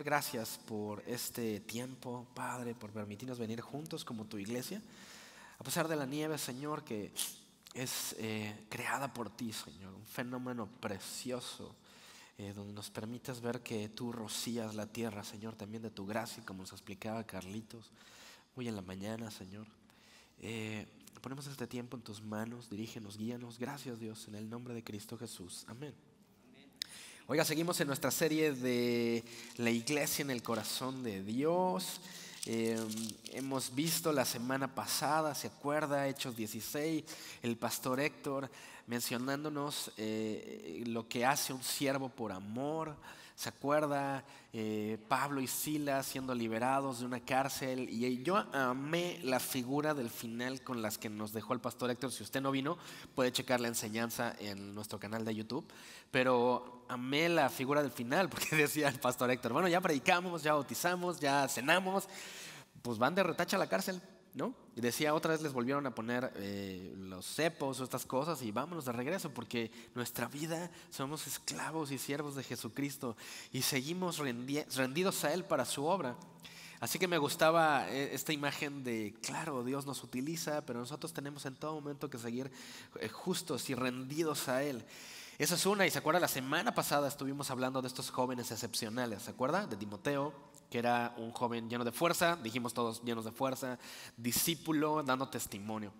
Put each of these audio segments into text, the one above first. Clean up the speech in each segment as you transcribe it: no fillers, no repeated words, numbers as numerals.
gracias por este tiempo, Padre, por permitirnos venir juntos como tu iglesia. A pesar de la nieve, Señor, que es creada por ti, Señor, un fenómeno precioso, donde nos permites ver que tú rocías la tierra, Señor, también de tu gracia, como nos explicaba Carlitos, hoy en la mañana, Señor. Ponemos este tiempo en tus manos, dirígenos, guíanos. Gracias, Dios, en el nombre de Cristo Jesús. Amén. Oiga, seguimos en nuestra serie de la iglesia en el corazón de Dios. Hemos visto la semana pasada, ¿se acuerda? Hechos 16, el pastor Héctor mencionándonos lo que hace un siervo por amor. ¿Se acuerda? Pablo y Silas siendo liberados de una cárcel. Y yo amé la figura del final con las que nos dejó el pastor Héctor. Si usted no vino, puede checar la enseñanza en nuestro canal de YouTube. Pero amé la figura del final porque decía el pastor Héctor: bueno, ya predicamos, ya bautizamos, ya cenamos, pues van de retacha a la cárcel, ¿no? Y decía, otra vez les volvieron a poner los cepos o estas cosas y vámonos de regreso, porque nuestra vida somos esclavos y siervos de Jesucristo y seguimos rendidos a Él para su obra. Así que me gustaba esta imagen de, claro, Dios nos utiliza, pero nosotros tenemos en todo momento que seguir justos y rendidos a Él. Esa es una. Y se acuerda, la semana pasada estuvimos hablando de estos jóvenes excepcionales. ¿Se acuerda? De Timoteo, que era un joven lleno de fuerza, dijimos todos llenos de fuerza, discípulo, dando testimonio.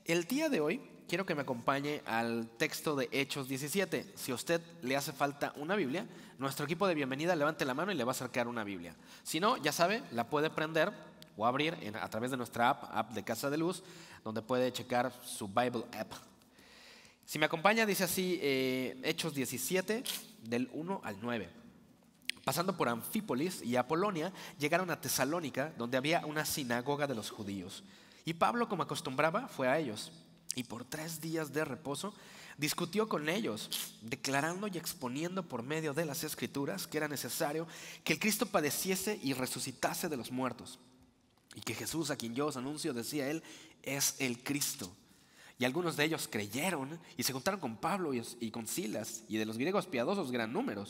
El día de hoy quiero que me acompañe al texto de Hechos 17. Si a usted le hace falta una Biblia, nuestro equipo de bienvenida levante la mano y le va a acercar una Biblia. Si no, ya sabe, la puede prender o abrir a través de nuestra app de Casa de Luz, donde puede checar su Bible app. Si me acompaña, dice así, Hechos 17, del 1 al 9. Pasando por Anfípolis y Apolonia, llegaron a Tesalónica, donde había una sinagoga de los judíos. Y Pablo, como acostumbraba, fue a ellos. Y por 3 días de reposo, discutió con ellos, declarando y exponiendo por medio de las Escrituras que era necesario que el Cristo padeciese y resucitase de los muertos. Y que Jesús, a quien yo os anuncio, decía él, es el Cristo. Y algunos de ellos creyeron y se juntaron con Pablo y con Silas, y de los griegos piadosos gran número,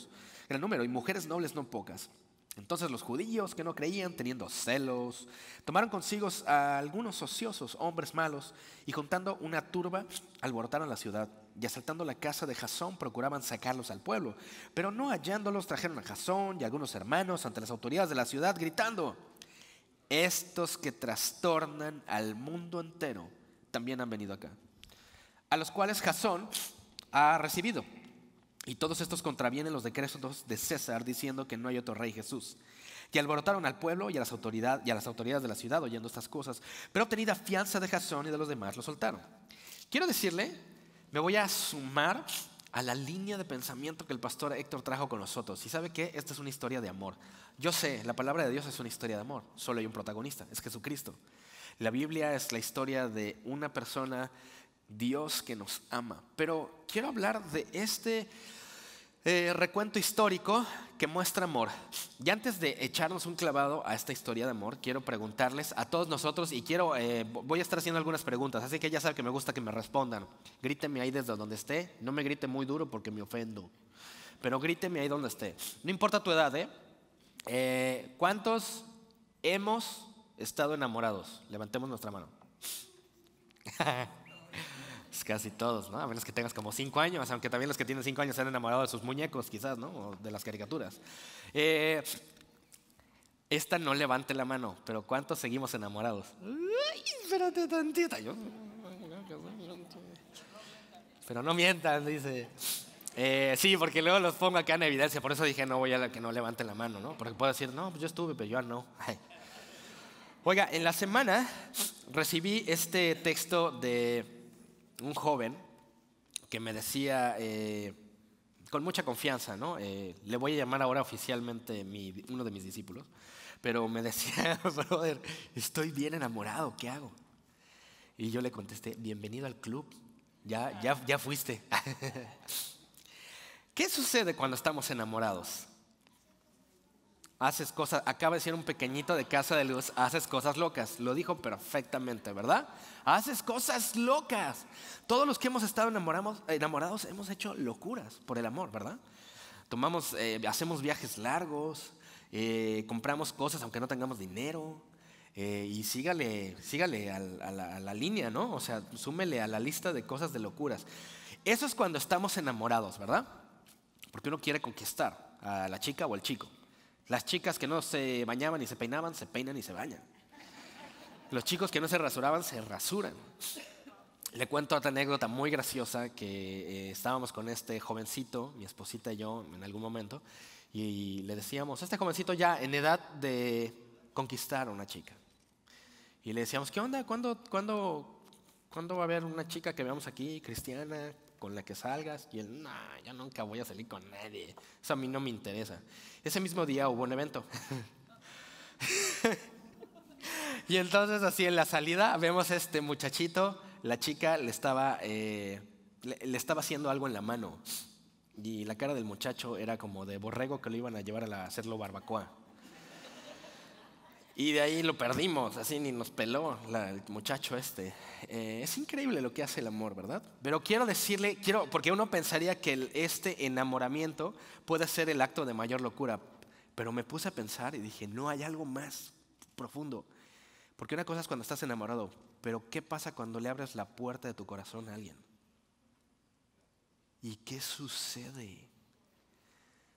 y mujeres nobles no pocas. Entonces los judíos que no creían, teniendo celos, tomaron consigo a algunos ociosos, hombres malos, y juntando una turba, alborotaron la ciudad, y asaltando la casa de Jasón procuraban sacarlos al pueblo. Pero no hallándolos, trajeron a Jasón y a algunos hermanos ante las autoridades de la ciudad, gritando: estos que trastornan al mundo entero también han venido acá, a los cuales Jasón ha recibido. Y todos estos contravienen los decretos de César, diciendo que no hay otro rey Jesús. Y alborotaron al pueblo y a las autoridades de la ciudad oyendo estas cosas. Pero obtenida fianza de Jasón y de los demás, lo soltaron. Quiero decirle, me voy a sumar a la línea de pensamiento que el pastor Héctor trajo con nosotros. Y sabe que esta es una historia de amor. Yo sé, la palabra de Dios es una historia de amor. Solo hay un protagonista, es Jesucristo. La Biblia es la historia de una persona, Dios, que nos ama. Pero quiero hablar de este recuento histórico que muestra amor. Y antes de echarnos un clavado a esta historia de amor, quiero preguntarles a todos nosotros, y voy a estar haciendo algunas preguntas, así que ya saben que me gusta que me respondan. Gríteme ahí desde donde esté, no me grite muy duro porque me ofendo, pero gríteme ahí donde esté. No importa tu edad, ¿cuántos hemos estado enamorados? Levantemos nuestra mano. Es casi todos, ¿no? A menos que tengas como 5 años, aunque también los que tienen 5 años se han enamorado de sus muñecos, quizás, ¿no? O de las caricaturas. Esta no levante la mano, pero ¿cuántos seguimos enamorados? Ay, espérate tantito. Pero no mientan, dice. Sí, porque luego los pongo acá en evidencia, por eso dije no voy a que no levanten la mano, ¿no? Porque puedo decir, no, pues yo estuve, pero yo no. Ay. Oiga, en la semana recibí este texto de un joven que me decía con mucha confianza, ¿no? Le voy a llamar ahora oficialmente uno de mis discípulos, pero me decía, brother, estoy bien enamorado, ¿qué hago? Y yo le contesté, bienvenido al club, ya fuiste. ¿Qué sucede cuando estamos enamorados? Haces cosas, acaba de decir un pequeñito de Casa de Luz, haces cosas locas. Lo dijo perfectamente, ¿verdad? Haces cosas locas. Todos los que hemos estado enamorados hemos hecho locuras por el amor, ¿verdad? Hacemos viajes largos compramos cosas aunque no tengamos dinero. Y sígale a la línea, ¿no? O sea, súmele a la lista de cosas de locuras. Eso es cuando estamos enamorados, ¿verdad? Porque uno quiere conquistar a la chica o al chico. Las chicas que no se bañaban y se peinaban, se peinan y se bañan. Los chicos que no se rasuraban, se rasuran. Le cuento otra anécdota muy graciosa que estábamos con este jovencito, mi esposita y yo, en algún momento, y le decíamos, este jovencito ya en edad de conquistar a una chica. Y le decíamos, ¿qué onda? ¿Cuándo va a haber una chica que veamos aquí, cristiana, con la que salgas? Y él, no, yo nunca voy a salir con nadie. Eso a mí no me interesa. Ese mismo día hubo un evento. Y entonces así en la salida vemos a este muchachito, la chica le estaba haciendo algo en la mano. Y la cara del muchacho era como de borrego que lo iban a llevar a hacerlo barbacoa. Y de ahí lo perdimos, así ni nos peló el muchacho este. Es increíble lo que hace el amor, ¿verdad? Pero quiero decirle, porque uno pensaría que este enamoramiento puede ser el acto de mayor locura. Pero me puse a pensar y dije, no, hay algo más profundo. Porque una cosa es cuando estás enamorado, pero ¿qué pasa cuando le abres la puerta de tu corazón a alguien? ¿Y qué sucede?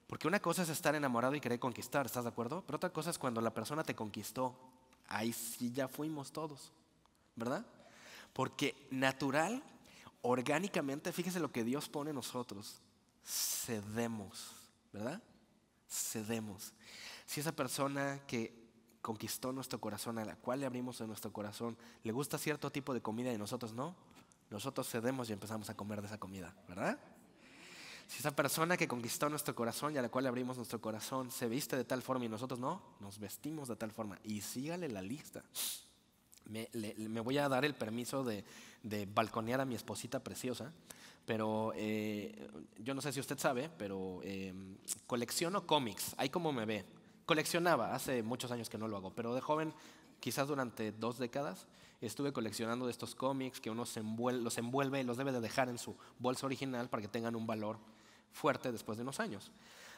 Porque una cosa es estar enamorado y querer conquistar, ¿estás de acuerdo? Pero otra cosa es cuando la persona te conquistó. Ahí sí ya fuimos todos, ¿verdad? Porque natural, orgánicamente, fíjese lo que Dios pone en nosotros. Cedemos, ¿verdad? Cedemos. Si esa persona que conquistó nuestro corazón, a la cual le abrimos en nuestro corazón, le gusta cierto tipo de comida y nosotros no, nosotros cedemos y empezamos a comer de esa comida, ¿verdad? Si esa persona que conquistó nuestro corazón y a la cual le abrimos nuestro corazón se viste de tal forma y nosotros no, nos vestimos de tal forma. Y sígale la lista. Me voy a dar el permiso de balconear a mi esposita preciosa, pero yo no sé si usted sabe, pero colecciono cómics, ahí como me ve. Coleccionaba, hace muchos años que no lo hago, pero de joven, quizás durante 2 décadas, estuve coleccionando de estos cómics que uno los envuelve y los debe de dejar en su bolsa original para que tengan un valor fuerte después de unos años.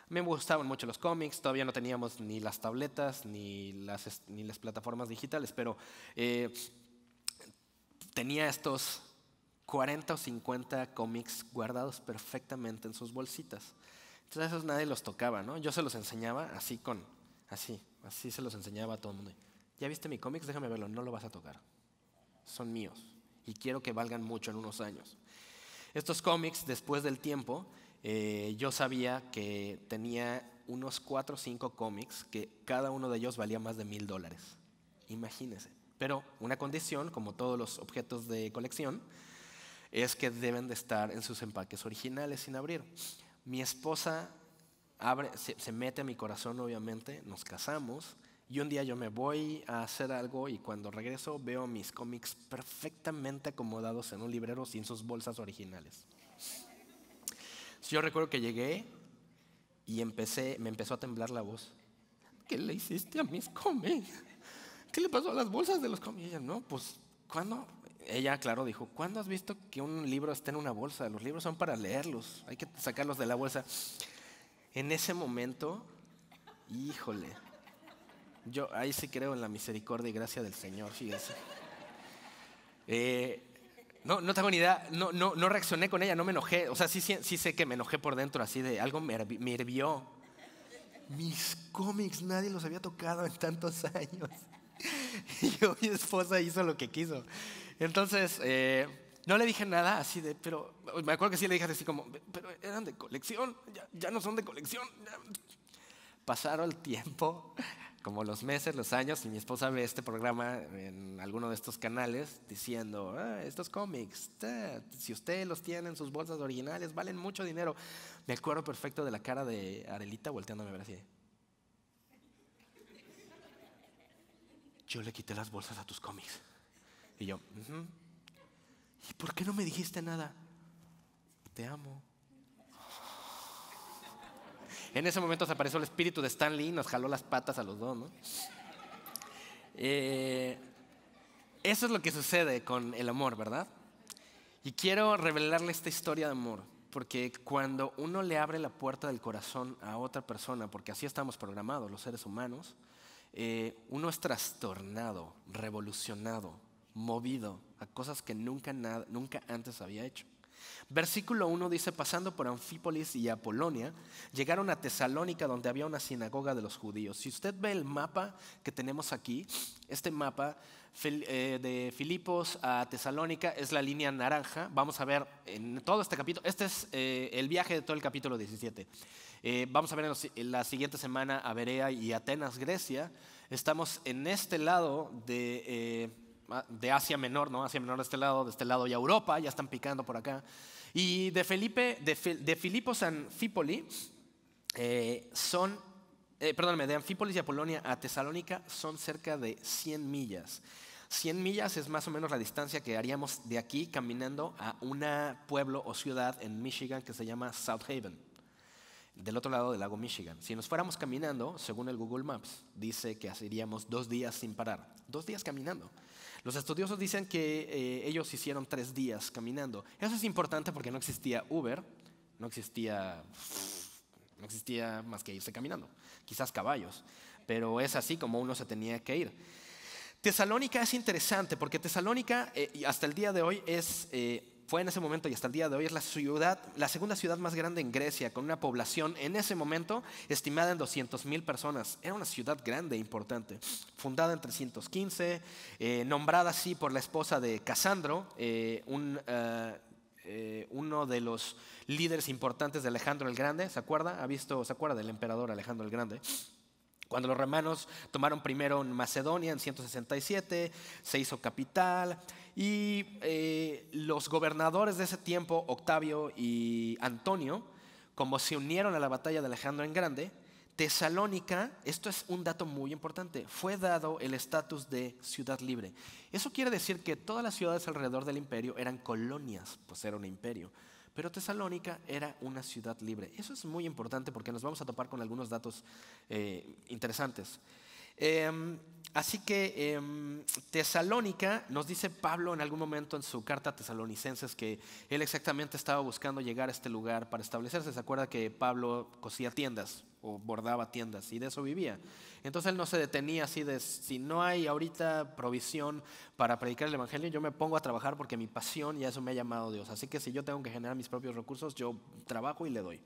Me gustaban mucho los cómics, todavía no teníamos ni las tabletas ni las plataformas digitales, pero tenía estos 40 o 50 cómics guardados perfectamente en sus bolsitas. Entonces esos nadie los tocaba, ¿no? Yo se los enseñaba así se los enseñaba a todo el mundo. ¿Ya viste mi cómics? Déjame verlo, no lo vas a tocar. Son míos y quiero que valgan mucho en unos años. Estos cómics, después del tiempo, yo sabía que tenía unos 4 o 5 cómics que cada uno de ellos valía más de $1,000. Imagínense. Pero una condición, como todos los objetos de colección, es que deben de estar en sus empaques originales sin abrir. Mi esposa se mete a mi corazón, obviamente, nos casamos. Y un día yo me voy a hacer algo y cuando regreso veo mis cómics perfectamente acomodados en un librero sin sus bolsas originales. Yo recuerdo que llegué y me empezó a temblar la voz. ¿Qué le hiciste a mis cómics? ¿Qué le pasó a las bolsas de los cómics? Y ella, no, pues, ¿cuándo? Ella, claro, dijo, ¿cuándo has visto que un libro esté en una bolsa? Los libros son para leerlos, hay que sacarlos de la bolsa. En ese momento, híjole, yo ahí sí creo en la misericordia y gracia del Señor, fíjense. No tengo ni idea, no reaccioné con ella, no me enojé. O sea, sí sé que me enojé por dentro, así de algo me hirvió. Mis cómics, nadie los había tocado en tantos años. Y mi esposa hizo lo que quiso. Entonces, no le dije nada así de, pero me acuerdo que sí le dije así como, pero eran de colección, ya no son de colección. Pasaron el tiempo, como los meses, los años, y mi esposa ve este programa en alguno de estos canales diciendo, estos cómics, si usted los tiene en sus bolsas originales, valen mucho dinero. Me acuerdo perfecto de la cara de Arelita volteándome a ver así. Yo le quité las bolsas a tus cómics. Y yo, ¿y por qué no me dijiste nada? Te amo. En ese momento se apareció el espíritu de Stan Lee y nos jaló las patas a los dos, ¿no? Eso es lo que sucede con el amor, ¿verdad? Y quiero revelarle esta historia de amor. Porque cuando uno le abre la puerta del corazón a otra persona, porque así estamos programados los seres humanos, uno es trastornado, revolucionado, movido a cosas que nunca antes había hecho. Versículo 1 dice: pasando por Anfípolis y Apolonia, llegaron a Tesalónica, donde había una sinagoga de los judíos. Si usted ve el mapa que tenemos aquí, este mapa de Filipos a Tesalónica es la línea naranja. Vamos a ver en todo este capítulo, este es el viaje de todo el capítulo 17. Vamos a ver en la siguiente semana a Berea y Atenas, Grecia. Estamos en este lado de Asia Menor, ¿no? Asia Menor de este lado ya Europa, ya están picando por acá. Y de Filipos a Anfípoli de Anfípolis y Apolonia a Tesalónica son cerca de 100 millas. 100 millas es más o menos la distancia que haríamos de aquí caminando a un pueblo o ciudad en Michigan que se llama South Haven, del otro lado del lago Michigan. Si nos fuéramos caminando, según el Google Maps, dice que iríamos 2 días sin parar. 2 días caminando. Los estudiosos dicen que ellos hicieron 3 días caminando. Eso es importante porque no existía Uber, no existía más que irse caminando, quizás caballos, pero es así como uno se tenía que ir. Tesalónica es interesante porque Tesalónica hasta el día de hoy fue en ese momento y hasta el día de hoy es la segunda ciudad más grande en Grecia, con una población en ese momento estimada en 200,000 personas. Era una ciudad grande e importante, fundada en 315, nombrada así por la esposa de Casandro, uno de los líderes importantes de Alejandro el Grande. ¿Se acuerda? ¿Se acuerda del emperador Alejandro el Grande? Cuando los romanos tomaron primero en Macedonia en 167, se hizo capital y los gobernadores de ese tiempo, Octavio y Antonio, como se unieron a la batalla de Alejandro el Grande, Tesalónica, esto es un dato muy importante, fue dado el estatus de ciudad libre. Eso quiere decir que todas las ciudades alrededor del imperio eran colonias, pues era un imperio. Pero Tesalónica era una ciudad libre. Eso es muy importante porque nos vamos a topar con algunos datos interesantes. Así que Tesalónica, nos dice Pablo en algún momento en su carta a Tesalonicenses que él exactamente estaba buscando llegar a este lugar para establecerse. ¿Se acuerda que Pablo cosía tiendas o bordaba tiendas y de eso vivía? Entonces él no se detenía así de: si no hay ahorita provisión para predicar el evangelio, yo me pongo a trabajar porque mi pasión y a eso me ha llamado Dios. Así que si yo tengo que generar mis propios recursos, yo trabajo y le doy.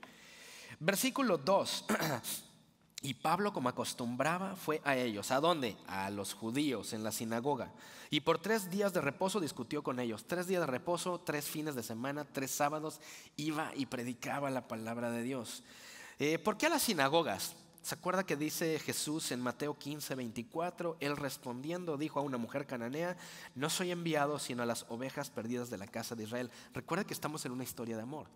Versículo 2. Y Pablo, como acostumbraba, fue a ellos. ¿A dónde? A los judíos, en la sinagoga. Y por 3 días de reposo discutió con ellos. 3 días de reposo, 3 fines de semana, 3 sábados, iba y predicaba la palabra de Dios. ¿Por qué a las sinagogas? ¿Se acuerda que dice Jesús en Mateo 15:24? Él respondiendo dijo a una mujer cananea: no soy enviado sino a las ovejas perdidas de la casa de Israel. Recuerda que estamos en una historia de amor.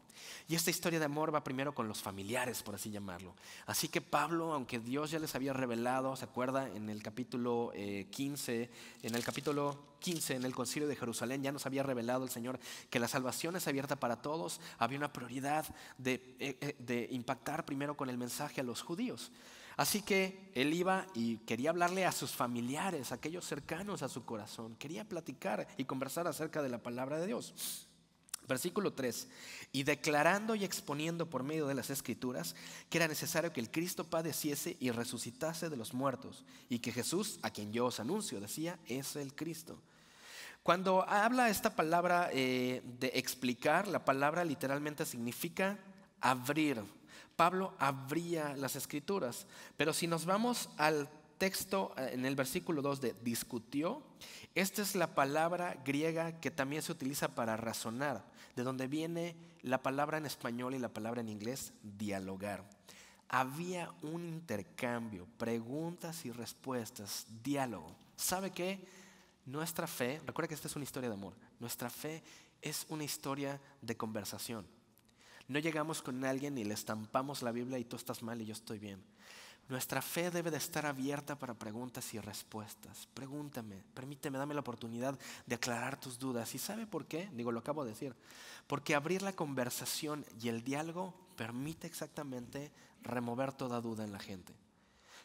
Y esta historia de amor va primero con los familiares, por así llamarlo. Así que Pablo, aunque Dios ya les había revelado, ¿se acuerda? En el capítulo 15, en el concilio de Jerusalén, ya nos había revelado el Señor que la salvación es abierta para todos. Había una prioridad de impactar primero con el mensaje a los judíos. Así que él iba y quería hablarle a sus familiares, a aquellos cercanos a su corazón. Quería platicar y conversar acerca de la palabra de Dios. Versículo 3: y declarando y exponiendo por medio de las Escrituras que era necesario que el Cristo padeciese y resucitase de los muertos, y que Jesús, a quien yo os anuncio, decía, es el Cristo. Cuando habla esta palabra de explicar, la palabra literalmente significa abrir. Pablo abría las Escrituras, pero si nos vamos al texto en el versículo 2 de discutió, esta es la palabra griega que también se utiliza para razonar, de donde viene la palabra en español y la palabra en inglés, dialogar. Había un intercambio, preguntas y respuestas, diálogo. ¿Sabe qué? Nuestra fe, recuerda que esta es una historia de amor, nuestra fe es una historia de conversación. No llegamos con alguien y le estampamos la Biblia y tú estás mal y yo estoy bien. Nuestra fe debe de estar abierta para preguntas y respuestas. Pregúntame, permíteme, dame la oportunidad de aclarar tus dudas. ¿Y sabe por qué? Lo acabo de decir. Porque abrir la conversación y el diálogo permite exactamente remover toda duda en la gente.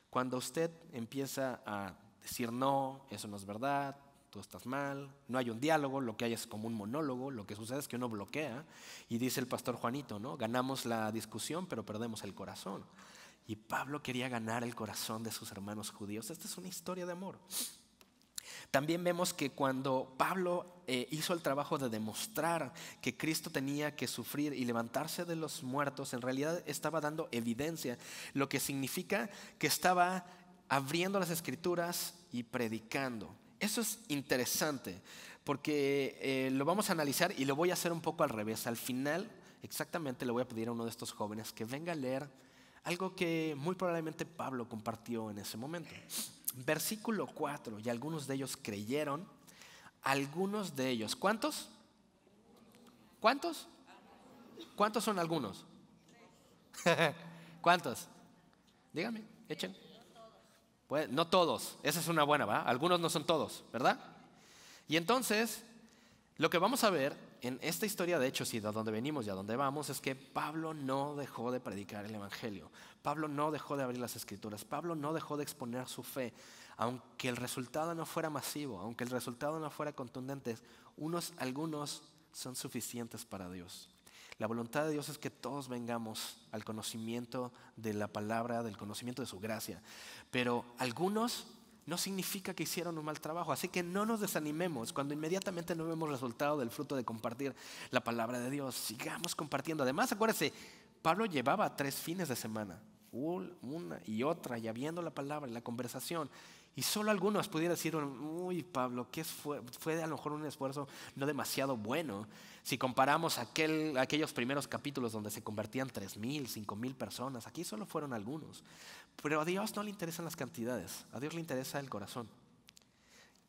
Cuando usted empieza a decir no, eso no es verdad, tú estás mal, no hay un diálogo, lo que hay es como un monólogo, lo que sucede es que uno bloquea y dice el pastor Juanito, ¿no? Ganamos la discusión pero perdemos el corazón. Y Pablo quería ganar el corazón de sus hermanos judíos. Esta es una historia de amor. También vemos que cuando Pablo hizo el trabajo de demostrar que Cristo tenía que sufrir y levantarse de los muertos, en realidad estaba dando evidencia, lo que significa que estaba abriendo las Escrituras y predicando. Eso es interesante porque lo vamos a analizar y lo voy a hacer un poco al revés. Al final, exactamente, le voy a pedir a uno de estos jóvenes que venga a leer algo que muy probablemente Pablo compartió en ese momento. Versículo 4, y algunos de ellos creyeron, algunos de ellos. ¿Cuántos? ¿Cuántos? ¿Cuántos son algunos? ¿Cuántos? Díganme, echen. Pues, no todos, esa es una buena, ¿va? Algunos no son todos, ¿verdad? Y entonces, lo que vamos a ver en esta historia de Hechos y de donde venimos y a donde vamos es que Pablo no dejó de predicar el Evangelio. Pablo no dejó de abrir las Escrituras. Pablo no dejó de exponer su fe. Aunque el resultado no fuera masivo, aunque el resultado no fuera contundente, algunos son suficientes para Dios. La voluntad de Dios es que todos vengamos al conocimiento de la palabra, del conocimiento de su gracia. Pero algunos no significa que hicieron un mal trabajo. Así que no nos desanimemos cuando inmediatamente no vemos resultado del fruto de compartir la palabra de Dios. Sigamos compartiendo. Además, acuérdense, Pablo llevaba 3 fines de semana, una y otra, y habiendo la palabra y la conversación. Y solo algunos pudieran decir, uy, Pablo, fue a lo mejor un esfuerzo no demasiado bueno. Si comparamos aquellos primeros capítulos donde se convertían 3,000, 5,000 personas, aquí solo fueron algunos. Pero a Dios no le interesan las cantidades, a Dios le interesa el corazón.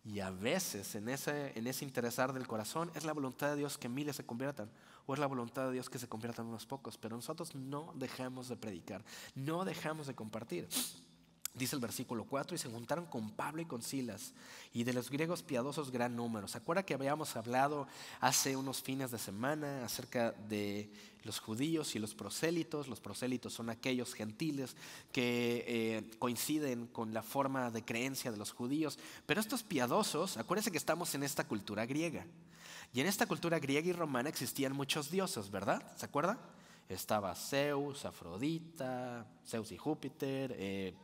Y a veces en ese interesar del corazón es la voluntad de Dios que miles se conviertan, o es la voluntad de Dios que se conviertan unos pocos. Pero nosotros no dejamos de predicar, no dejamos de compartir. Dice el versículo 4, y se juntaron con Pablo y con Silas, y de los griegos piadosos gran número. ¿Se acuerda que habíamos hablado hace unos fines de semana acerca de los judíos y los prosélitos? Los prosélitos son aquellos gentiles que coinciden con la forma de creencia de los judíos. Pero estos piadosos, acuérdense que estamos en esta cultura griega. Y en esta cultura griega y romana existían muchos dioses, ¿verdad? ¿Se acuerda? Estaba Zeus, Afrodita, Zeus y Júpiter,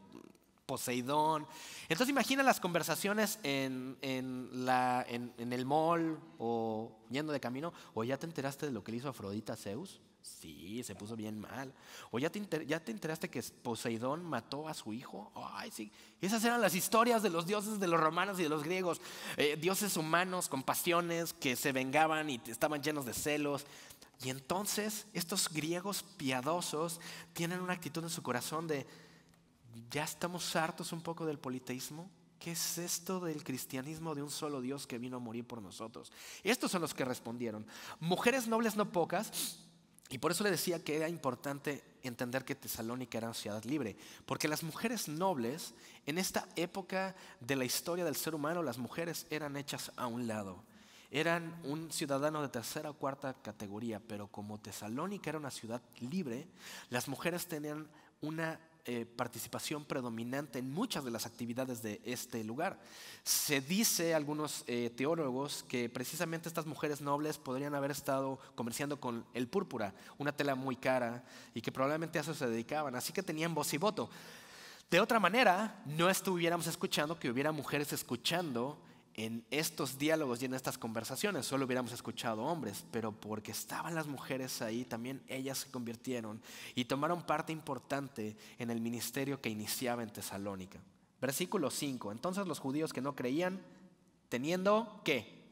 Poseidón. Entonces imagina las conversaciones en el mall o yendo de camino. ¿O ya te enteraste de lo que le hizo Afrodita a Zeus? Sí, se puso bien mal. ¿O ya te enteraste que Poseidón mató a su hijo? Ay, sí. Esas eran las historias de los dioses de los romanos y de los griegos. Dioses humanos con pasiones que se vengaban y estaban llenos de celos. Y entonces estos griegos piadosos tienen una actitud en su corazón de: ¿ya estamos hartos un poco del politeísmo? ¿Qué es esto del cristianismo de un solo Dios que vino a morir por nosotros? Estos son los que respondieron. Mujeres nobles no pocas. Y por eso le decía que era importante entender que Tesalónica era una ciudad libre. Porque las mujeres nobles, en esta época de la historia del ser humano, las mujeres eran hechas a un lado. Eran un ciudadano de tercera o cuarta categoría. Pero como Tesalónica era una ciudad libre, las mujeres tenían una participación predominante en muchas de las actividades de este lugar. Se dice, algunos teólogos, que precisamente estas mujeres nobles podrían haber estado comerciando con el púrpura, una tela muy cara, y que probablemente a eso se dedicaban, así que tenían voz y voto. De otra manera, no estuviéramos escuchando que hubiera mujeres escuchando en estos diálogos y en estas conversaciones, solo hubiéramos escuchado hombres, pero porque estaban las mujeres ahí, también ellas se convirtieron y tomaron parte importante en el ministerio que iniciaba en Tesalónica. Versículo 5, entonces los judíos que no creían, teniendo ¿qué?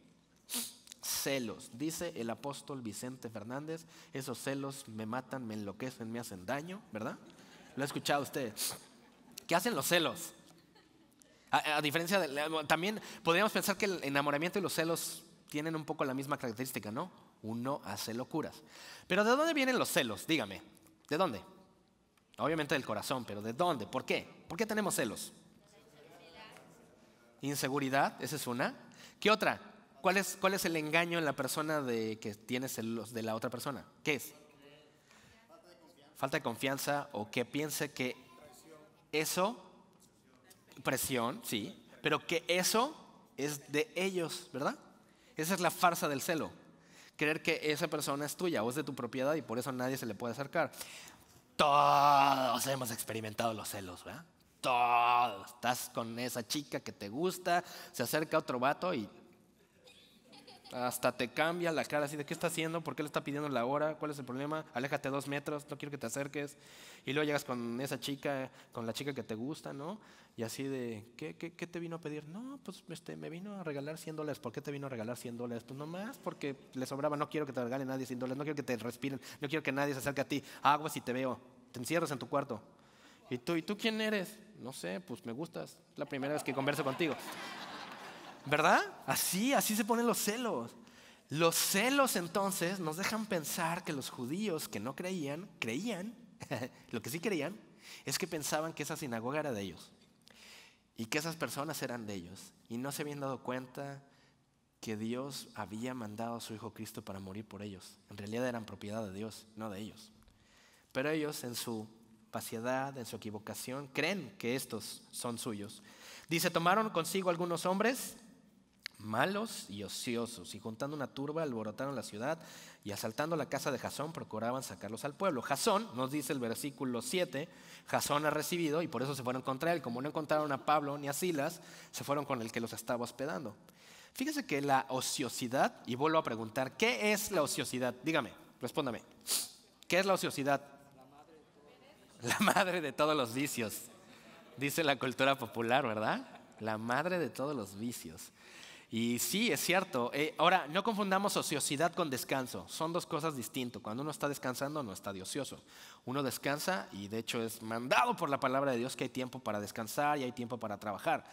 Celos, dice el apóstol Vicente Fernández, esos celos me matan, me enloquecen, me hacen daño, ¿verdad? ¿Lo ha escuchado usted? ¿Qué hacen los celos? A diferencia también podríamos pensar que el enamoramiento y los celos tienen un poco la misma característica, ¿no? Uno hace locuras. Pero ¿de dónde vienen los celos? Dígame, ¿de dónde? Obviamente del corazón, pero ¿de dónde? ¿Por qué? ¿Por qué tenemos celos? Inseguridad, esa es una. ¿Qué otra? ¿Cuál es el engaño en la persona que tiene celos de la otra persona? ¿Qué es? Falta de confianza o que piense que eso... Presión, sí, pero que eso es de ellos, ¿verdad? Esa es la farsa del celo. Creer que esa persona es tuya o es de tu propiedad y por eso nadie se le puede acercar. Todos hemos experimentado los celos, ¿verdad? Todos. Estás con esa chica que te gusta, se acerca otro vato y hasta te cambia la cara así de ¿qué está haciendo? ¿Por qué le está pidiendo la hora? ¿Cuál es el problema? Aléjate 2 metros, no quiero que te acerques. Y luego llegas con esa chica, con la chica que te gusta, ¿no? Y así de, ¿qué te vino a pedir? No, pues me vino a regalar $100. ¿Por qué te vino a regalar $100? Pues nomás porque le sobraba, no quiero que te regale nadie $100, no quiero que te respiren, no quiero que nadie se acerque a ti. Aguas si te veo, te encierras en tu cuarto. ¿Y tú quién eres? No sé, pues me gustas, es la primera vez que converso contigo. ¿Verdad? Así se ponen los celos. Los celos entonces nos dejan pensar que los judíos que no creían, lo que sí creían, es que pensaban que esa sinagoga era de ellos y que esas personas eran de ellos. Y no se habían dado cuenta que Dios había mandado a su Hijo Cristo para morir por ellos. En realidad eran propiedad de Dios, no de ellos. Pero ellos en su vaciedad, en su equivocación, creen que estos son suyos. Dice, tomaron consigo algunos hombres malos y ociosos, y juntando una turba alborotaron la ciudad y asaltando la casa de Jasón procuraban sacarlos al pueblo. Jasón, nos dice el versículo 7, Jasón ha recibido y por eso se fueron contra él. Como no encontraron a Pablo ni a Silas, se fueron con el que los estaba hospedando. Fíjese que la ociosidad, y vuelvo a preguntar, ¿qué es la ociosidad? Dígame, respóndame. ¿Qué es la ociosidad? La madre de todos los vicios, dice la cultura popular, ¿verdad? La madre de todos los vicios. Y sí, es cierto. Ahora, no confundamos ociosidad con descanso. Son dos cosas distintas. Cuando uno está descansando, no está de ocioso. Uno descansa y de hecho es mandado por la palabra de Dios que hay tiempo para descansar y hay tiempo para trabajar.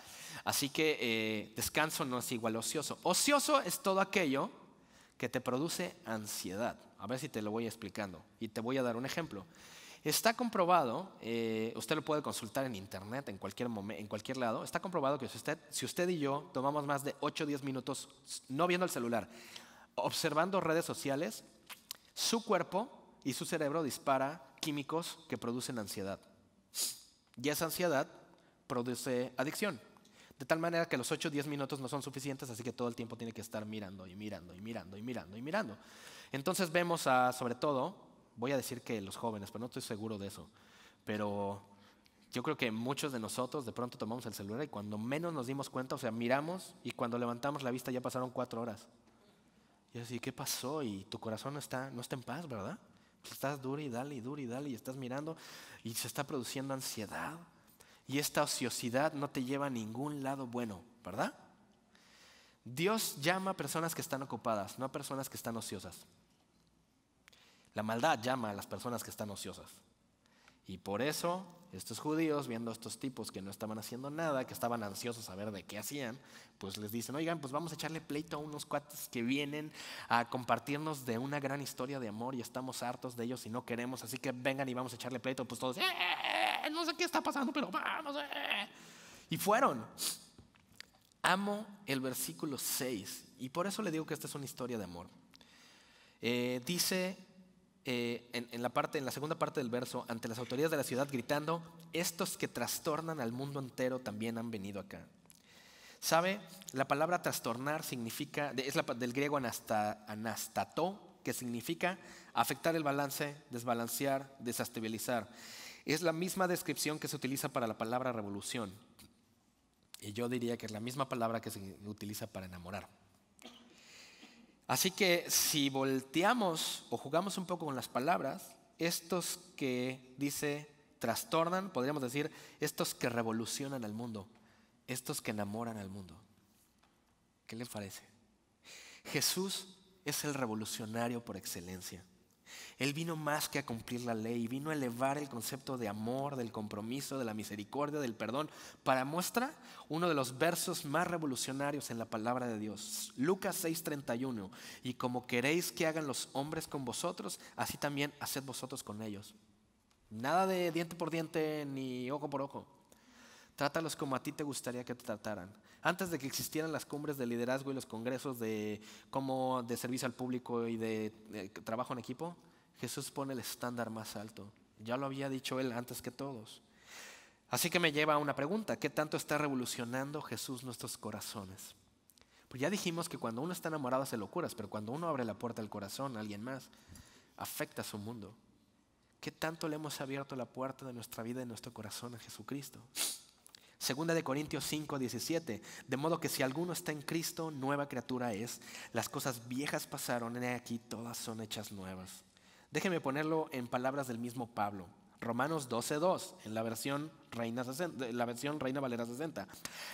Así que descanso no es igual a ocioso. Ocioso es todo aquello que te produce ansiedad. A ver si te lo voy explicando. Y te voy a dar un ejemplo. Está comprobado, usted lo puede consultar en internet, en cualquier lado. Está comprobado que si usted y yo tomamos más de 8 o 10 minutos no viendo el celular, observando redes sociales, su cuerpo y su cerebro dispara químicos que producen ansiedad. Y esa ansiedad produce adicción. De tal manera que los 8 o 10 minutos no son suficientes, así que todo el tiempo tiene que estar mirando y mirando y mirando y mirando y mirando. Entonces vemos sobre todo, voy a decir que los jóvenes, pero no estoy seguro de eso, pero yo creo que muchos de nosotros de pronto tomamos el celular y cuando menos nos dimos cuenta, o sea, miramos y cuando levantamos la vista ya pasaron 4 horas. Y así, ¿qué pasó? Y tu corazón no está en paz, ¿verdad? Pues estás duro y dale y estás mirando y se está produciendo ansiedad. Y esta ociosidad no te lleva a ningún lado bueno, ¿verdad? Dios llama a personas que están ocupadas, no a personas que están ociosas. La maldad llama a las personas que están ociosas. Y por eso estos judíos, viendo a estos tipos que no estaban haciendo nada, que estaban ansiosos a ver de qué hacían, pues les dicen, oigan, pues vamos a echarle pleito a unos cuates que vienen a compartirnos de una gran historia de amor y estamos hartos de ellos y no queremos, así que vengan y vamos a echarle pleito. Pues todos, no sé qué está pasando, pero vamos. Y fueron. Amo el versículo 6 y por eso le digo que esta es una historia de amor. Dice en la segunda parte del verso, ante las autoridades de la ciudad gritando, estos que trastornan al mundo entero también han venido acá. ¿Sabe? La palabra trastornar significa, es del griego anastato, que significa afectar el balance, desbalancear, desestabilizar. Es la misma descripción que se utiliza para la palabra revolución. Y yo diría que es la misma palabra que se utiliza para enamorar. Así que si volteamos o jugamos un poco con las palabras, estos que dice trastornan, podríamos decir, estos que revolucionan al mundo, estos que enamoran al mundo. ¿Qué les parece? Jesús es el revolucionario por excelencia. Él vino más que a cumplir la ley, vino a elevar el concepto de amor, del compromiso, de la misericordia, del perdón, para muestra uno de los versos más revolucionarios en la palabra de Dios. Lucas 6:31, y como queréis que hagan los hombres con vosotros, así también haced vosotros con ellos. Nada de diente por diente ni ojo por ojo. Trátalos como a ti te gustaría que te trataran. Antes de que existieran las cumbres de liderazgo y los congresos de servicio al público y de trabajo en equipo, Jesús pone el estándar más alto. Ya lo había dicho Él antes que todos. Así que me lleva a una pregunta. ¿Qué tanto está revolucionando Jesús nuestros corazones? Pues ya dijimos que cuando uno está enamorado hace locuras, pero cuando uno abre la puerta del corazón a alguien más, afecta a su mundo. ¿Qué tanto le hemos abierto la puerta de nuestra vida y nuestro corazón a Jesucristo? Segunda de Corintios 5:17, de modo que si alguno está en Cristo, nueva criatura es. Las cosas viejas pasaron, he aquí todas son hechas nuevas. Déjeme ponerlo en palabras del mismo Pablo. Romanos 12:2, en la versión Reina Valera 60.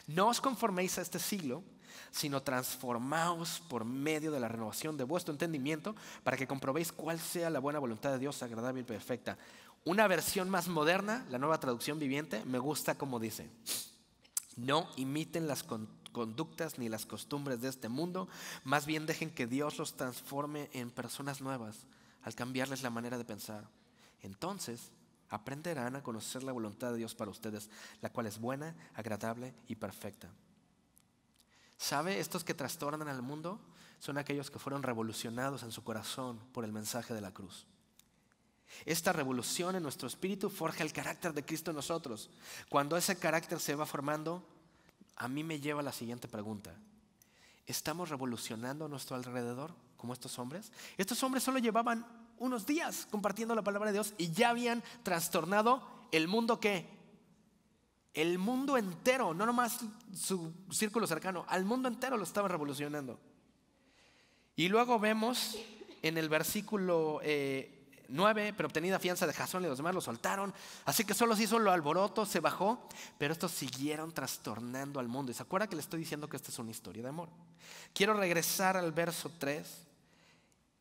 No os conforméis a este siglo, sino transformaos por medio de la renovación de vuestro entendimiento, para que comprobéis cuál sea la buena voluntad de Dios, agradable y perfecta. Una versión más moderna, la Nueva Traducción Viviente, me gusta como dice: no imiten las conductas ni las costumbres de este mundo, más bien dejen que Dios los transforme en personas nuevas al cambiarles la manera de pensar. Entonces aprenderán a conocer la voluntad de Dios para ustedes, la cual es buena, agradable y perfecta. ¿Sabe? Estos que trastornan al mundo son aquellos que fueron revolucionados en su corazón por el mensaje de la cruz. Esta revolución en nuestro espíritu forja el carácter de Cristo en nosotros. Cuando ese carácter se va formando, a mí me lleva a la siguiente pregunta: ¿estamos revolucionando a nuestro alrededor como estos hombres? Estos hombres solo llevaban unos días compartiendo la palabra de Dios y ya habían trastornado el mundo. ¿Qué? El mundo entero, no nomás su círculo cercano, al mundo entero lo estaban revolucionando. Y luego vemos en el versículo 9, pero obtenida fianza de Jasón y los demás lo soltaron, así que solo se hizo lo alboroto, se bajó, pero estos siguieron trastornando al mundo. ¿Y se acuerda que le estoy diciendo que esta es una historia de amor? Quiero regresar al verso 3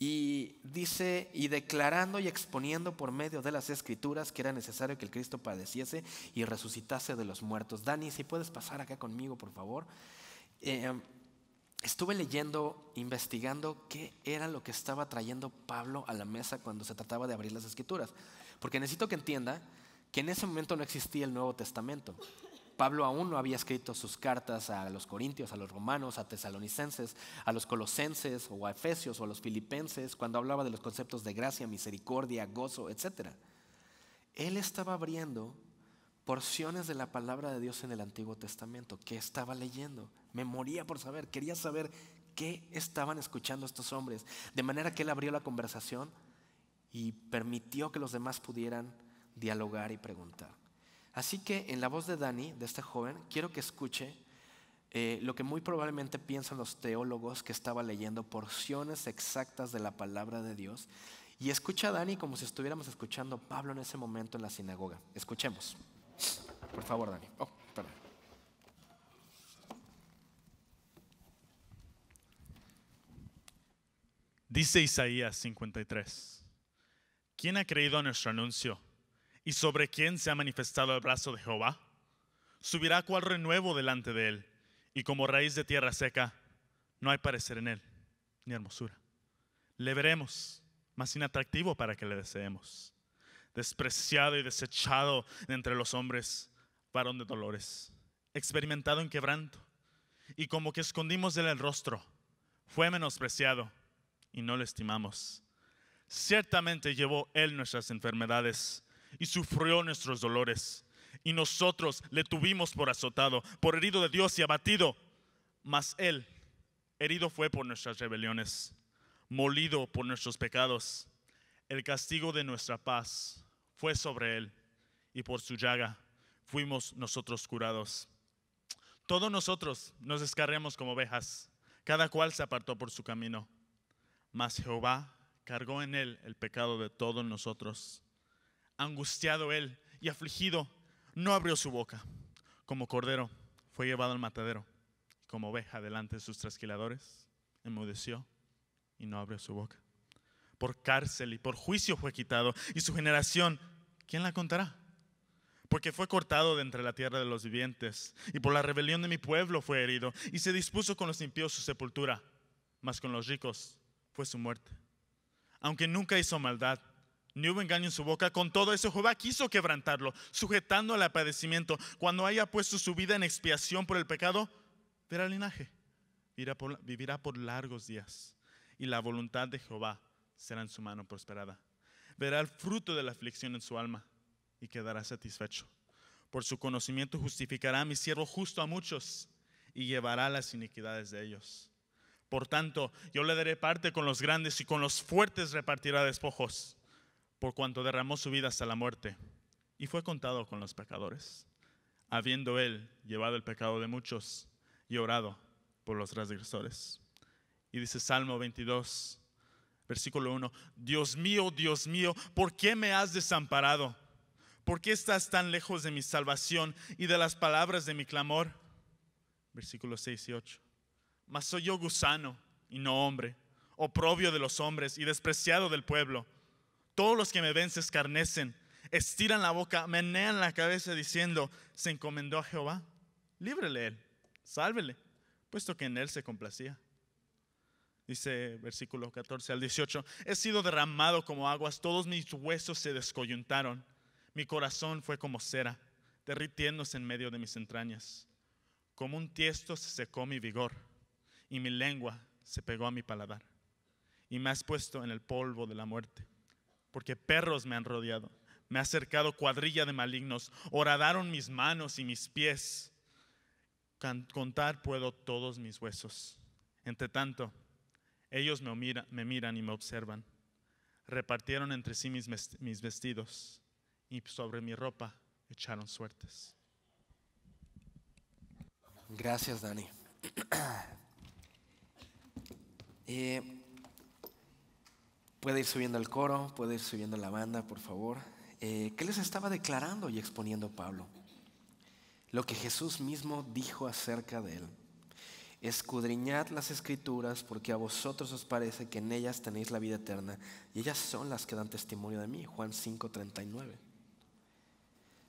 y dice: y declarando y exponiendo por medio de las Escrituras que era necesario que el Cristo padeciese y resucitase de los muertos. Dani, si puedes pasar acá conmigo, por favor. Estuve leyendo, investigando qué era lo que estaba trayendo Pablo a la mesa cuando se trataba de abrir las Escrituras, porque necesito que entienda que en ese momento no existía el Nuevo Testamento. Pablo aún no había escrito sus cartas a los Corintios, a los Romanos, a Tesalonicenses, a los Colosenses o a Efesios o a los Filipenses, cuando hablaba de los conceptos de gracia, misericordia, gozo, etc. Él estaba abriendo porciones de la palabra de Dios en el Antiguo Testamento que estaba leyendo. Me moría por saber, quería saber qué estaban escuchando estos hombres, de manera que él abrió la conversación y permitió que los demás pudieran dialogar y preguntar. Así que en la voz de Dani, de este joven, quiero que escuche lo que muy probablemente piensan los teólogos que estaba leyendo porciones exactas de la palabra de Dios. Y escucha a Dani como si estuviéramos escuchando a Pablo en ese momento en la sinagoga. Escuchemos. Por favor, Dani. Perdón. Dice Isaías 53: ¿quién ha creído a nuestro anuncio? ¿Y sobre quién se ha manifestado el brazo de Jehová? Subirá cual renuevo delante de él, y como raíz de tierra seca, no hay parecer en él, ni hermosura. Le veremos, mas inatractivo para que le deseemos. Despreciado y desechado de entre los hombres, varón de dolores, experimentado en quebranto, y como que escondimos de él el rostro, fue menospreciado y no lo estimamos. Ciertamente llevó él nuestras enfermedades y sufrió nuestros dolores, y nosotros le tuvimos por azotado, por herido de Dios y abatido. Mas él herido fue por nuestras rebeliones, molido por nuestros pecados. El castigo de nuestra paz fue sobre él, y por su llaga fuimos nosotros curados. Todos nosotros nos descarriamos como ovejas, cada cual se apartó por su camino, mas Jehová cargó en él el pecado de todos nosotros. Angustiado él y afligido, no abrió su boca. Como cordero fue llevado al matadero, como oveja delante de sus trasquiladores, enmudeció y no abrió su boca. Por cárcel y por juicio fue quitado, y su generación, ¿quién la contará? Porque fue cortado de entre la tierra de los vivientes, y por la rebelión de mi pueblo fue herido, y se dispuso con los impíos su sepultura, mas con los ricos fue su muerte. Aunque nunca hizo maldad, ni hubo engaño en su boca, con todo eso Jehová quiso quebrantarlo, sujetándole al padecimiento. Cuando haya puesto su vida en expiación por el pecado, verá linaje, vivirá por largos días, y la voluntad de Jehová será en su mano prosperada. Verá el fruto de la aflicción en su alma y quedará satisfecho. Por su conocimiento justificará a mi siervo justo a muchos, y llevará las iniquidades de ellos. Por tanto, yo le daré parte con los grandes y con los fuertes repartirá despojos, por cuanto derramó su vida hasta la muerte y fue contado con los pecadores, habiendo él llevado el pecado de muchos y orado por los transgresores. Y dice Salmo 22, versículo 1, Dios mío, ¿por qué me has desamparado? ¿Por qué estás tan lejos de mi salvación y de las palabras de mi clamor? Versículos 6 y 8. Mas soy yo gusano y no hombre, oprobio de los hombres y despreciado del pueblo. Todos los que me ven se escarnecen, estiran la boca, menean la cabeza diciendo, ¿se encomendó a Jehová? Líbrele él, sálvele, puesto que en él se complacía. Dice versículo 14 al 18, he sido derramado como aguas, todos mis huesos se descoyuntaron. Mi corazón fue como cera, derritiéndose en medio de mis entrañas. Como un tiesto se secó mi vigor, y mi lengua se pegó a mi paladar. Y me has puesto en el polvo de la muerte, porque perros me han rodeado. Me ha cercado cuadrilla de malignos, horadaron mis manos y mis pies. Contar puedo todos mis huesos. Entre tanto, ellos me miran y me observan. Repartieron entre sí mis vestidos, y sobre mi ropa echaron suertes. Gracias, Dani. Puede ir subiendo el coro, puede ir subiendo la banda, por favor. ¿Qué les estaba declarando y exponiendo Pablo? Lo que Jesús mismo dijo acerca de él. Escudriñad las escrituras, porque a vosotros os parece que en ellas tenéis la vida eterna, y ellas son las que dan testimonio de mí. Juan 5:39.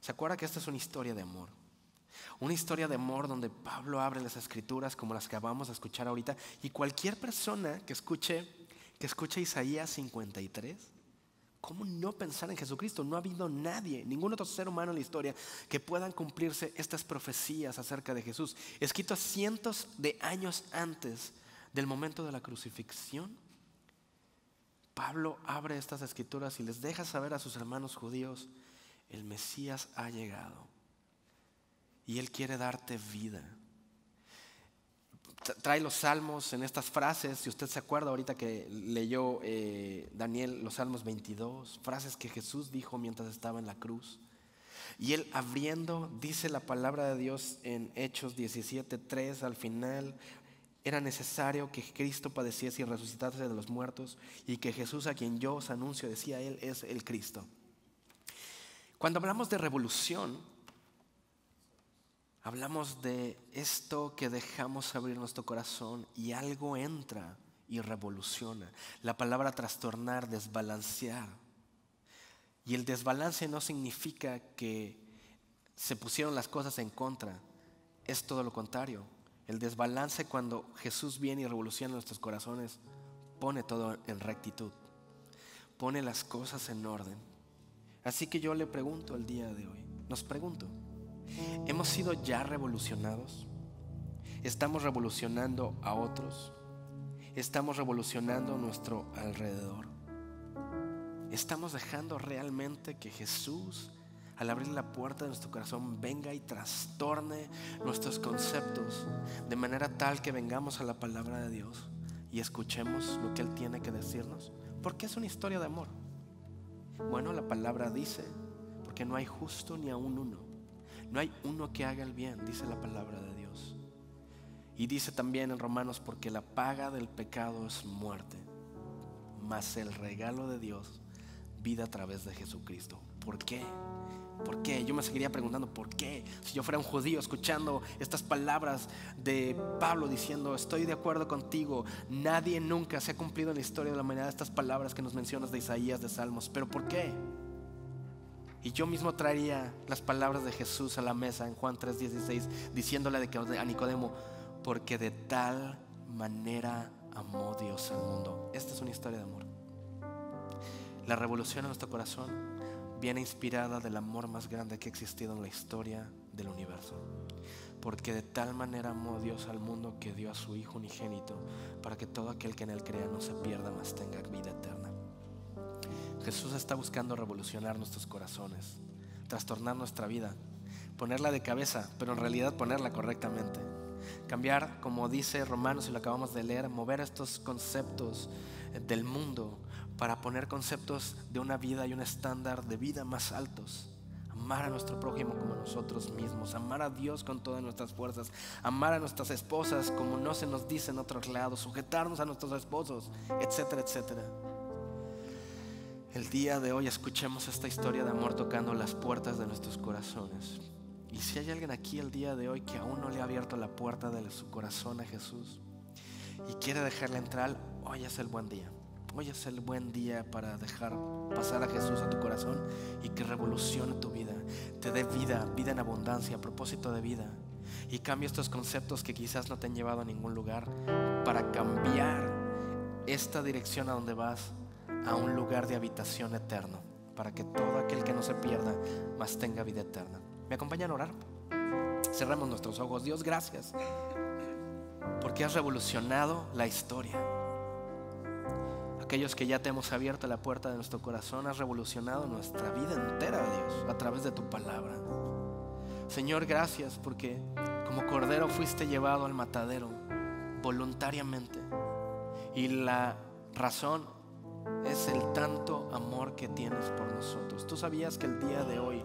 ¿Se acuerda que esta es una historia de amor? Una historia de amor donde Pablo abre las escrituras como las que vamos a escuchar ahorita, y cualquier persona que escuche Isaías 53, ¿cómo no pensar en Jesucristo? No ha habido nadie, ningún otro ser humano en la historia que puedan cumplirse estas profecías acerca de Jesús, escritas cientos de años antes del momento de la crucifixión. Pablo abre estas escrituras y les deja saber a sus hermanos judíos: el Mesías ha llegado y Él quiere darte vida. Trae los salmos en estas frases. Si usted se acuerda ahorita que leyó Daniel los salmos 22, frases que Jesús dijo mientras estaba en la cruz. Y Él abriendo dice la palabra de Dios en Hechos 17:3 al final: era necesario que Cristo padeciese y resucitase de los muertos, y que Jesús, a quien yo os anuncio, decía Él, es el Cristo. Cuando hablamos de revolución, hablamos de esto que dejamos abrir nuestro corazón y algo entra y revoluciona. La palabra trastornar, desbalancear. Y el desbalance no significa que se pusieron las cosas en contra. Es todo lo contrario. El desbalance, cuando Jesús viene y revoluciona nuestros corazones, pone todo en rectitud. Pone las cosas en orden. Así que yo le pregunto el día de hoy, nos pregunto: ¿hemos sido ya revolucionados? ¿Estamos revolucionando a otros? ¿Estamos revolucionando nuestro alrededor? ¿Estamos dejando realmente que Jesús, al abrir la puerta de nuestro corazón, venga y trastorne nuestros conceptos de manera tal que vengamos a la palabra de Dios y escuchemos lo que Él tiene que decirnos? ¿Por qué es una historia de amor? Bueno, la palabra dice: porque no hay justo ni aún uno. No hay uno que haga el bien, dice la palabra de Dios. Y dice también en Romanos: porque la paga del pecado es muerte, mas el regalo de Dios, vida a través de Jesucristo. ¿Por qué? ¿Por qué? Yo me seguiría preguntando ¿por qué? Si yo fuera un judío escuchando estas palabras de Pablo diciendo: estoy de acuerdo contigo, nadie nunca se ha cumplido en la historia de la humanidad estas palabras que nos mencionas de Isaías, de Salmos, ¿pero por qué? Y yo mismo traería las palabras de Jesús a la mesa en Juan 3:16, diciéndole a Nicodemo: porque de tal manera amó Dios al mundo. Esta es una historia de amor. La revolución en nuestro corazón viene inspirada del amor más grande que ha existido en la historia del universo. Porque de tal manera amó Dios al mundo que dio a su Hijo unigénito, para que todo aquel que en Él crea no se pierda, mas tenga vida eterna. Jesús está buscando revolucionar nuestros corazones, trastornar nuestra vida, ponerla de cabeza, pero en realidad ponerla correctamente. Cambiar, como dice Romanos y lo acabamos de leer, mover estos conceptos del mundo para poner conceptos de una vida y un estándar de vida más altos. Amar a nuestro prójimo como a nosotros mismos, amar a Dios con todas nuestras fuerzas, amar a nuestras esposas como no se nos dice en otros lados, sujetarnos a nuestros esposos, etcétera, etcétera. El día de hoy escuchemos esta historia de amor tocando las puertas de nuestros corazones. Y si hay alguien aquí el día de hoy que aún no le ha abierto la puerta de su corazón a Jesús y quiere dejarle entrar, hoy es el buen día. Hoy es el buen día para dejar pasar a Jesús a tu corazón y que revolucione tu vida, te dé vida, vida en abundancia, propósito de vida, y cambie estos conceptos que quizás no te han llevado a ningún lugar para cambiar esta dirección a donde vas, a un lugar de habitación eterno, para que todo aquel que no se pierda más tenga vida eterna. ¿Me acompañan a orar? Cerramos nuestros ojos. Dios, gracias porque has revolucionado la historia. Aquellos que ya te hemos abierto la puerta de nuestro corazón, has revolucionado nuestra vida entera, Dios, a través de tu palabra. Señor, gracias porque como cordero fuiste llevado al matadero voluntariamente, y la razón es el tanto amor que tienes por nosotros. Tú sabías que el día de hoy,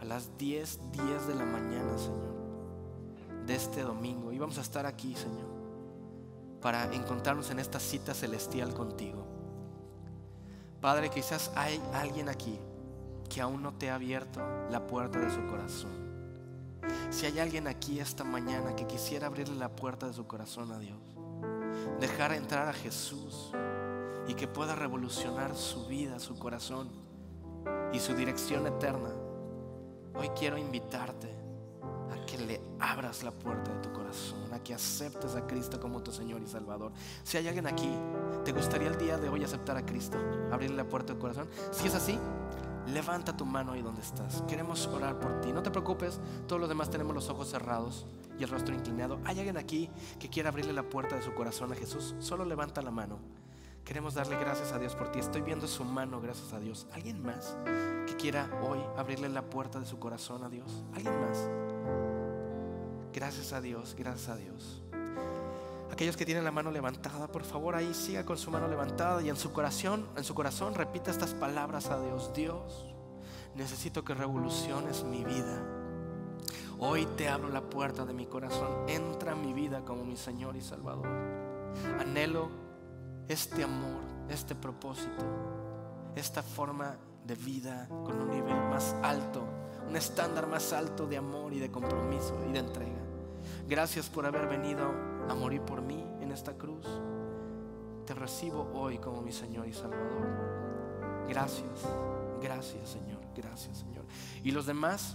a las 10 de la mañana, Señor, de este domingo, íbamos a estar aquí, Señor, para encontrarnos en esta cita celestial contigo. Padre, quizás hay alguien aquí que aún no te ha abierto la puerta de su corazón. Si hay alguien aquí esta mañana que quisiera abrirle la puerta de su corazón a Dios, dejar entrar a Jesús y que pueda revolucionar su vida, su corazón y su dirección eterna, hoy quiero invitarte a que le abras la puerta de tu corazón, a que aceptes a Cristo como tu Señor y Salvador. Si hay alguien aquí, ¿te gustaría el día de hoy aceptar a Cristo, abrirle la puerta de tu corazón? Si es así, levanta tu mano ahí donde estás. Queremos orar por ti. No te preocupes, todos los demás tenemos los ojos cerrados y el rostro inclinado. ¿Hay alguien aquí que quiera abrirle la puerta de su corazón a Jesús? Solo levanta la mano. Queremos darle gracias a Dios por ti. Estoy viendo su mano, gracias a Dios. ¿Alguien más que quiera hoy abrirle la puerta de su corazón a Dios? ¿Alguien más? Gracias a Dios, gracias a Dios. Aquellos que tienen la mano levantada, por favor, ahí siga con su mano levantada y en su corazón repita estas palabras a Dios. Dios, necesito que revoluciones mi vida. Hoy te abro la puerta de mi corazón. Entra en mi vida como mi Señor y Salvador. Anhelo este amor, este propósito, esta forma de vida con un nivel más alto, un estándar más alto de amor y de compromiso y de entrega. Gracias por haber venido a morir por mí en esta cruz. Te recibo hoy como mi Señor y Salvador. Gracias, gracias Señor, gracias Señor. Y los demás,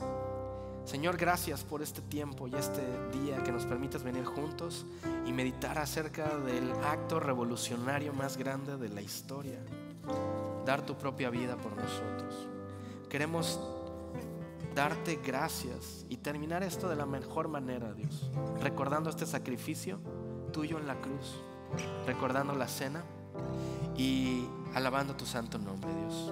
Señor, gracias por este tiempo y este día que nos permites venir juntos y meditar acerca del acto revolucionario más grande de la historia, dar tu propia vida por nosotros. Queremos darte gracias y terminar esto de la mejor manera, Dios, recordando este sacrificio tuyo en la cruz, recordando la cena y alabando tu santo nombre, Dios.